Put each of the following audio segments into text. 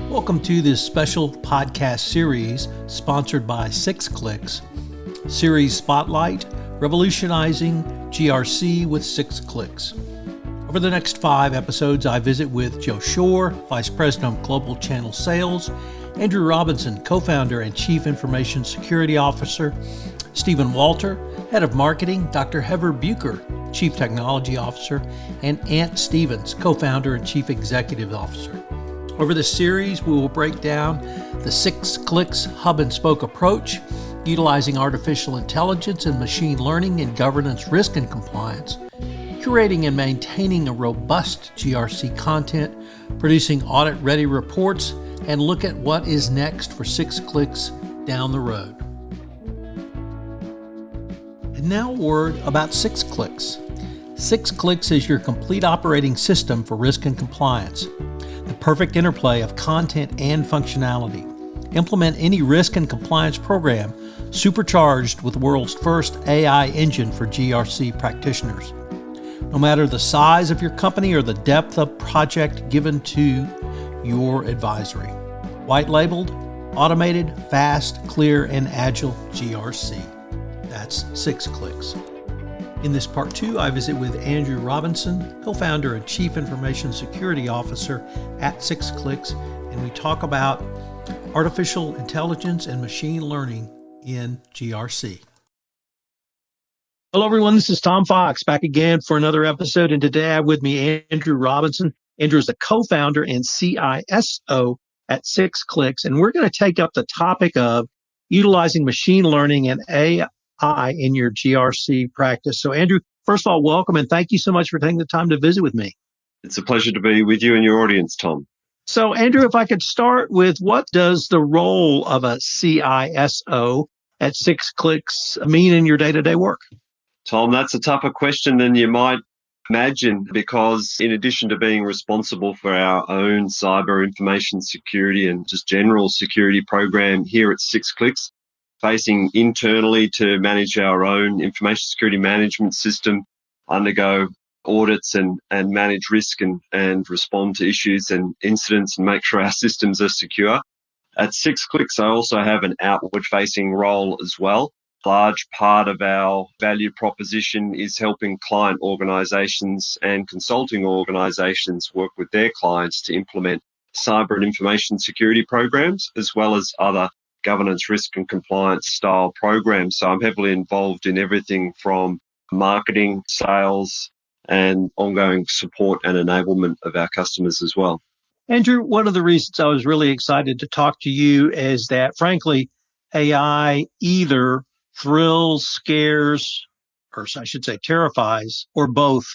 Welcome to this special podcast series sponsored by 6clicks, series Spotlight, Revolutionizing GRC with 6clicks. Over the next 5 episodes, I visit with Joe Shore, Vice President of Global Channel Sales, Andrew Robinson, Co-founder and Chief Information Security Officer, Stephen Walter, Head of Marketing, Dr. Heather Bucher, Chief Technology Officer, and Ant Stevens, Co-founder and Chief Executive Officer. Over this series, we will break down the 6clicks hub and spoke approach, utilizing artificial intelligence and machine learning in governance, risk, and compliance, curating and maintaining a robust GRC content, producing audit-ready reports, and look at what is next for 6clicks down the road. And now a word about 6clicks. 6clicks is your complete operating system for risk and compliance. The perfect interplay of content and functionality. Implement any risk and compliance program supercharged with the world's first AI engine for GRC practitioners. No matter the size of your company or the depth of project given to your advisory. White labeled, automated, fast, clear, and agile GRC. That's 6clicks. In this part 2, I visit with Andrew Robinson, co-founder and Chief Information Security Officer at 6clicks, and we talk about artificial intelligence and machine learning in GRC. Hello, everyone. This is Tom Fox back again for another episode, and today I have with me Andrew Robinson. Andrew is the co-founder and CISO at 6clicks, and we're going to take up the topic of utilizing machine learning and AI in your GRC practice. So Andrew, first of all, welcome and thank you so much for taking the time to visit with me. It's a pleasure to be with you and your audience, Tom. So Andrew, if I could start with what does the role of a CISO at 6clicks mean in your day-to-day work? Tom, that's a tougher question than you might imagine because in addition to being responsible for our own cyber information security and just general security program here at 6clicks, facing internally to manage our own information security management system, undergo audits and manage risk and respond to issues and incidents and make sure our systems are secure. At 6clicks, I also have an outward-facing role as well. A large part of our value proposition is helping client organizations and consulting organizations work with their clients to implement cyber and information security programs, as well as other governance, risk and compliance style programs. So I'm heavily involved in everything from marketing, sales, and ongoing support and enablement of our customers as well. Andrew, one of the reasons I was really excited to talk to you is that, frankly, AI either thrills, scares, or I should say terrifies, or both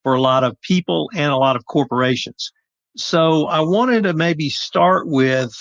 for a lot of people and a lot of corporations. So I wanted to maybe start with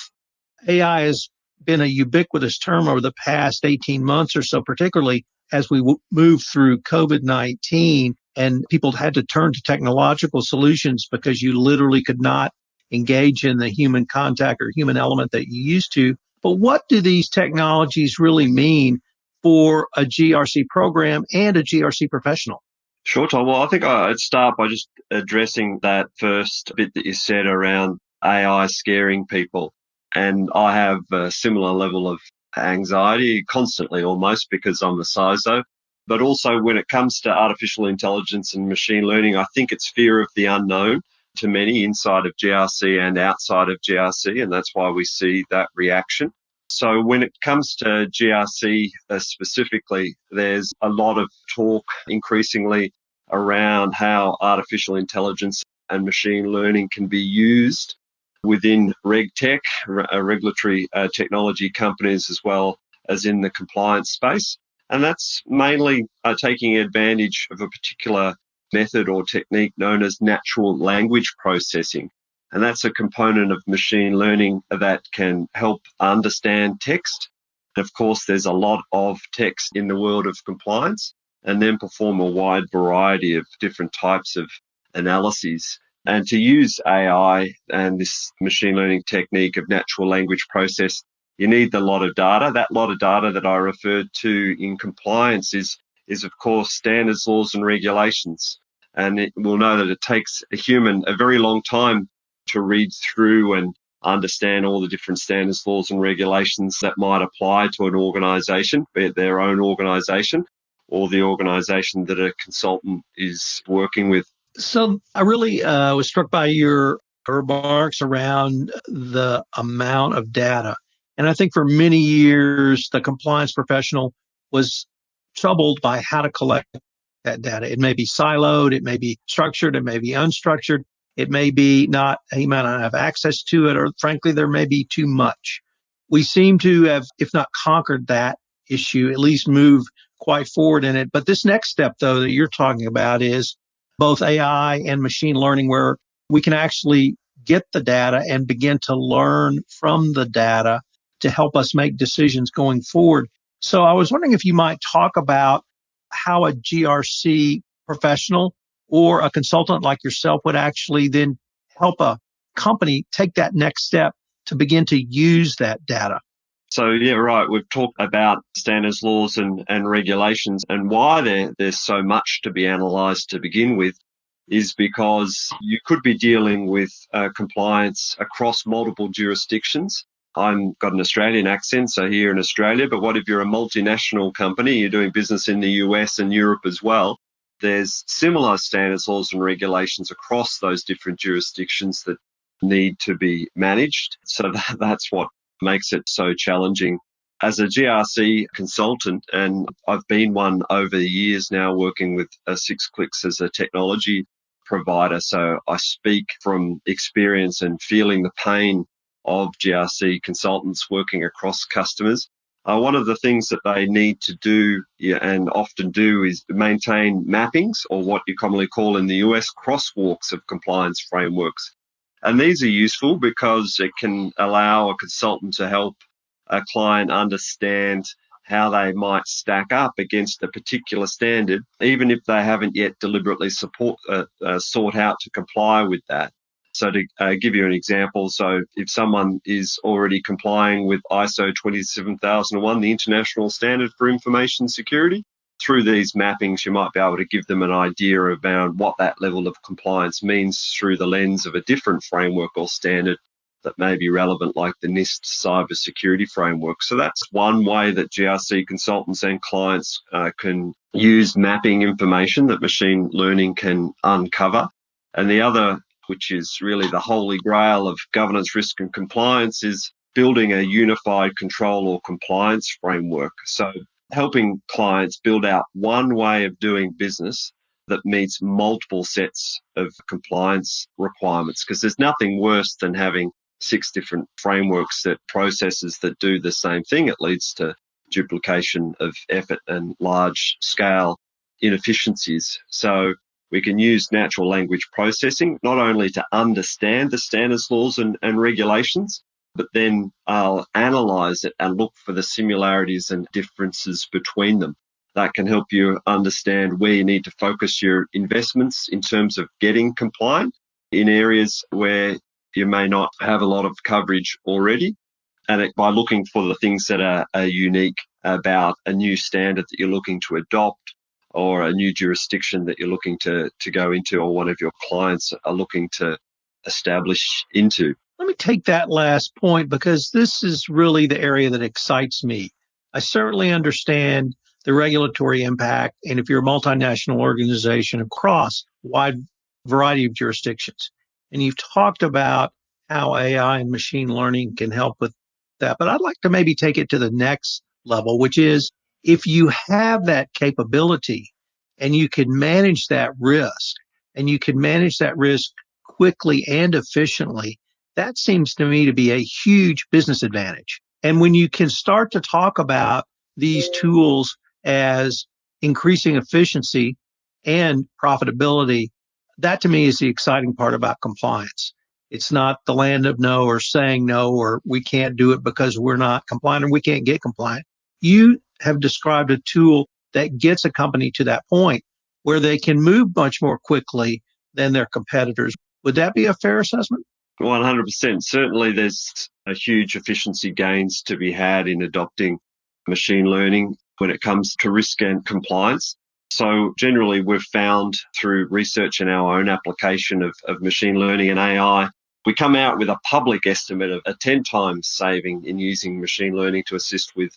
AI has been a ubiquitous term over the past 18 months or so, particularly as we moved through COVID-19 and people had to turn to technological solutions because you literally could not engage in the human contact or human element that you used to. But what do these technologies really mean for a GRC program and a GRC professional? Sure, Tom. Well, I think I'd start by just addressing that first bit that you said around AI scaring people. And I have a similar level of anxiety constantly almost because I'm a CISO. But also when it comes to artificial intelligence and machine learning, I think it's fear of the unknown to many inside of GRC and outside of GRC. And that's why we see that reaction. So when it comes to GRC specifically, there's a lot of talk increasingly around how artificial intelligence and machine learning can be used within RegTech, regulatory technology companies, as well as in the compliance space. And that's mainly taking advantage of a particular method or technique known as natural language processing. And that's a component of machine learning that can help understand text. And of course, there's a lot of text in the world of compliance, and then perform a wide variety of different types of analyses. And to use AI and this machine learning technique of natural language process, you need a lot of data. That lot of data that I referred to in compliance is of course standards, laws and regulations. And we'll know that it takes a human a very long time to read through and understand all the different standards, laws and regulations that might apply to an organisation, be it their own organisation or the organisation that a consultant is working with. So I really was struck by your remarks around the amount of data. And I think for many years, the compliance professional was troubled by how to collect that data. It may be siloed, it may be structured, it may be unstructured, it may be not, he might not have access to it, or frankly, there may be too much. We seem to have, if not conquered that issue, at least moved quite forward in it. But this next step, though, that you're talking about is both AI and machine learning, where we can actually get the data and begin to learn from the data to help us make decisions going forward. So I was wondering if you might talk about how a GRC professional or a consultant like yourself would actually then help a company take that next step to begin to use that data. So, yeah, right. We've talked about standards, laws and regulations, and why there's so much to be analysed to begin with is because you could be dealing with compliance across multiple jurisdictions. I've got an Australian accent, so here in Australia, but what if you're a multinational company, you're doing business in the US and Europe as well? There's similar standards, laws and regulations across those different jurisdictions that need to be managed. So that's what makes it so challenging. As a GRC consultant, and I've been one over the years now working with 6clicks as a technology provider, so I speak from experience and feeling the pain of GRC consultants working across customers. One of the things that they need to do and often do is maintain mappings, or what you commonly call in the US crosswalks of compliance frameworks. And these are useful because it can allow a consultant to help a client understand how they might stack up against a particular standard, even if they haven't yet deliberately sought out to comply with that. So to give you an example, so if someone is already complying with ISO 27001, the International Standard for Information Security, through these mappings, you might be able to give them an idea about what that level of compliance means through the lens of a different framework or standard that may be relevant, like the NIST cybersecurity framework. So that's one way that GRC consultants and clients can use mapping information that machine learning can uncover. And the other, which is really the holy grail of governance, risk and compliance, is building a unified control or compliance framework. So helping clients build out one way of doing business that meets multiple sets of compliance requirements, because there's nothing worse than having 6 different frameworks, that processes that do the same thing. It leads to duplication of effort and large scale inefficiencies. So we can use natural language processing not only to understand the standards, laws and regulations, but then I'll analyze it and look for the similarities and differences between them. That can help you understand where you need to focus your investments in terms of getting compliant in areas where you may not have a lot of coverage already. And by looking for the things that are unique about a new standard that you're looking to adopt, or a new jurisdiction that you're looking to go into, or one of your clients are looking to establish into. Let me take that last point, because this is really the area that excites me. I certainly understand the regulatory impact, and if you're a multinational organization across a wide variety of jurisdictions, and you've talked about how AI and machine learning can help with that, but I'd like to maybe take it to the next level, which is if you have that capability and you can manage that risk, and you can manage that risk quickly and efficiently, that seems to me to be a huge business advantage. And when you can start to talk about these tools as increasing efficiency and profitability, that to me is the exciting part about compliance. It's not the land of no, or saying no, or we can't do it because we're not compliant or we can't get compliant. You have described a tool that gets a company to that point where they can move much more quickly than their competitors. Would that be a fair assessment? 100%. Certainly there's a huge efficiency gains to be had in adopting machine learning when it comes to risk and compliance. So generally we've found through research and our own application of machine learning and AI We come out with a public estimate of a 10 times saving in using machine learning to assist with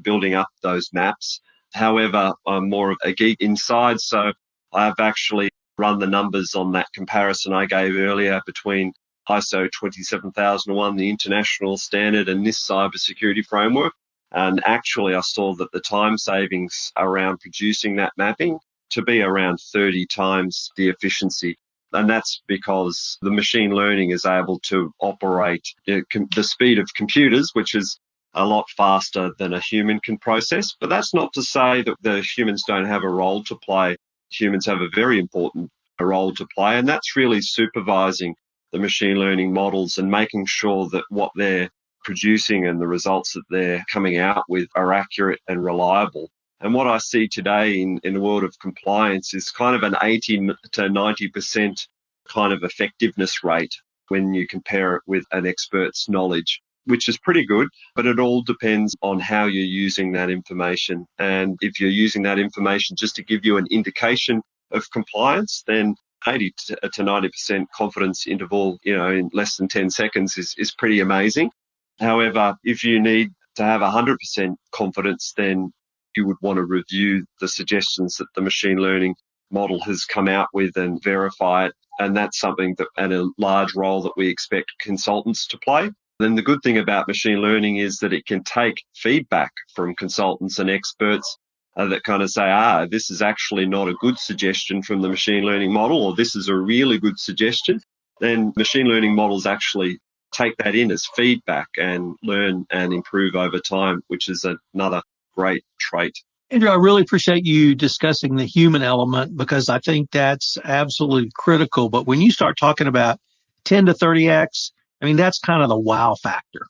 building up those maps. However, I'm more of a geek inside, so I've actually run the numbers on that comparison I gave earlier between ISO 27001, the international standard, and this cybersecurity framework. And actually, I saw that the time savings around producing that mapping to be around 30 times the efficiency. And that's because the machine learning is able to operate the speed of computers, which is a lot faster than a human can process. But that's not to say that the humans don't have a role to play. Humans have a very important role to play, and that's really supervising the machine learning models and making sure that what they're producing and the results that they're coming out with are accurate and reliable. And what I see today in the world of compliance is kind of an 80 to 90% kind of effectiveness rate when you compare it with an expert's knowledge, which is pretty good, but it all depends on how you're using that information. And if you're using that information just to give you an indication of compliance, then 80 to 90% confidence interval, in less than 10 seconds is pretty amazing. However, if you need to have 100% confidence, then you would want to review the suggestions that the machine learning model has come out with and verify it. And that's something that, and a large role that we expect consultants to play. Then the good thing about machine learning is that it can take feedback from consultants and experts that kind of say, this is actually not a good suggestion from the machine learning model, or this is a really good suggestion. Then machine learning models actually take that in as feedback and learn and improve over time, which is another great trait. Andrew, I really appreciate you discussing the human element because I think that's absolutely critical. But when you start talking about 10 to 30x, that's kind of the wow factor.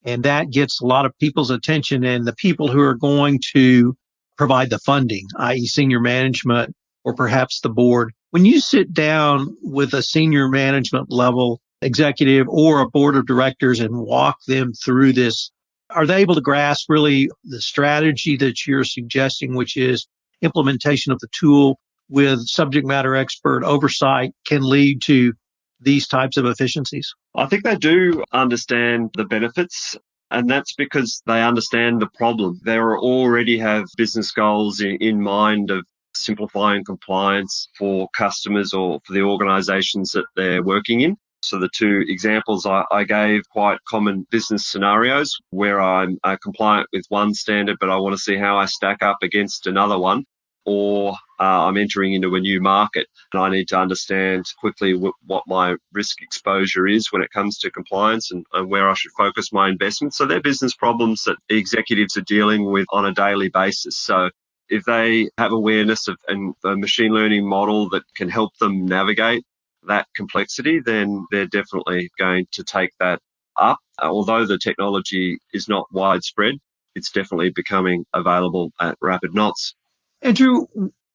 And that gets a lot of people's attention, and the people who are going to provide the funding, i.e. senior management or perhaps the board. When you sit down with a senior management level executive or a board of directors and walk them through this, are they able to grasp really the strategy that you're suggesting, which is implementation of the tool with subject matter expert oversight can lead to these types of efficiencies? I think they do understand the benefits, and that's because they understand the problem. They already have business goals in mind of simplifying compliance for customers or for the organizations that they're working in. So the two examples I gave, quite common business scenarios where I'm compliant with one standard, but I want to see how I stack up against another one, or I'm entering into a new market and I need to understand quickly what my risk exposure is when it comes to compliance and where I should focus my investments. So they're business problems that the executives are dealing with on a daily basis. So if they have awareness of a machine learning model that can help them navigate that complexity, then they're definitely going to take that up. Although the technology is not widespread, it's definitely becoming available at rapid knots. Andrew,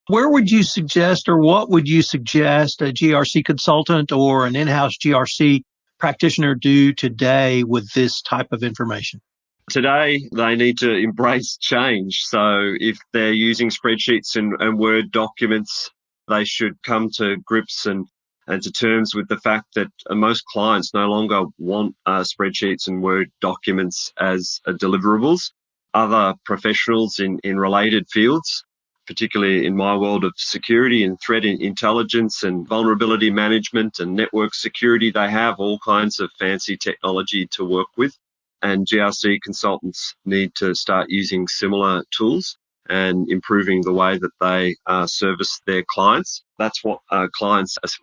where would you suggest, or what would you suggest a GRC consultant or an in-house GRC practitioner do today with this type of information? Today, they need to embrace change. So if they're using spreadsheets and Word documents, they should come to grips and to terms with the fact that most clients no longer want spreadsheets and Word documents as deliverables. Other professionals in related fields, particularly in my world of security and threat intelligence and vulnerability management and network security, they have all kinds of fancy technology to work with. And GRC consultants need to start using similar tools and improving the way that they service their clients. That's what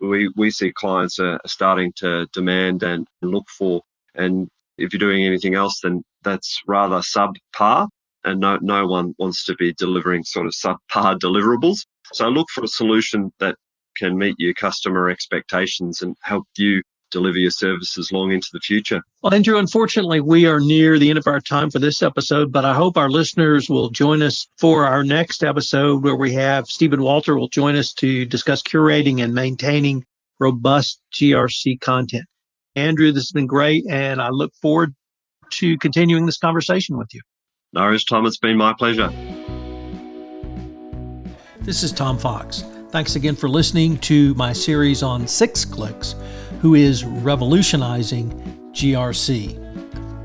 we see clients are starting to demand and look for. And if you're doing anything else, then that's rather subpar. And no one wants to be delivering sort of subpar deliverables. So look for a solution that can meet your customer expectations and help you deliver your services long into the future. Well, Andrew, unfortunately, we are near the end of our time for this episode, but I hope our listeners will join us for our next episode where we have Stephen Walter will join us to discuss curating and maintaining robust GRC content. Andrew, this has been great, and I look forward to continuing this conversation with you. No worries, Tom. It's been my pleasure. This is Tom Fox. Thanks again for listening to my series on 6clicks, who is revolutionizing GRC.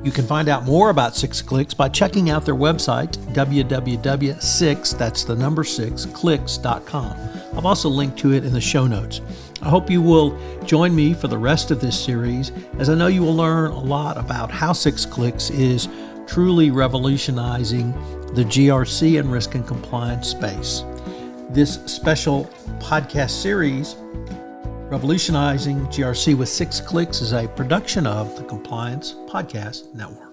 You can find out more about 6clicks by checking out their website, www.6, that's the number 6, clicks.com. I've also linked to it in the show notes. I hope you will join me for the rest of this series, as I know you will learn a lot about how 6clicks is truly revolutionizing the GRC and risk and compliance space. This special podcast series, Revolutionizing GRC with 6clicks, is a production of the Compliance Podcast Network.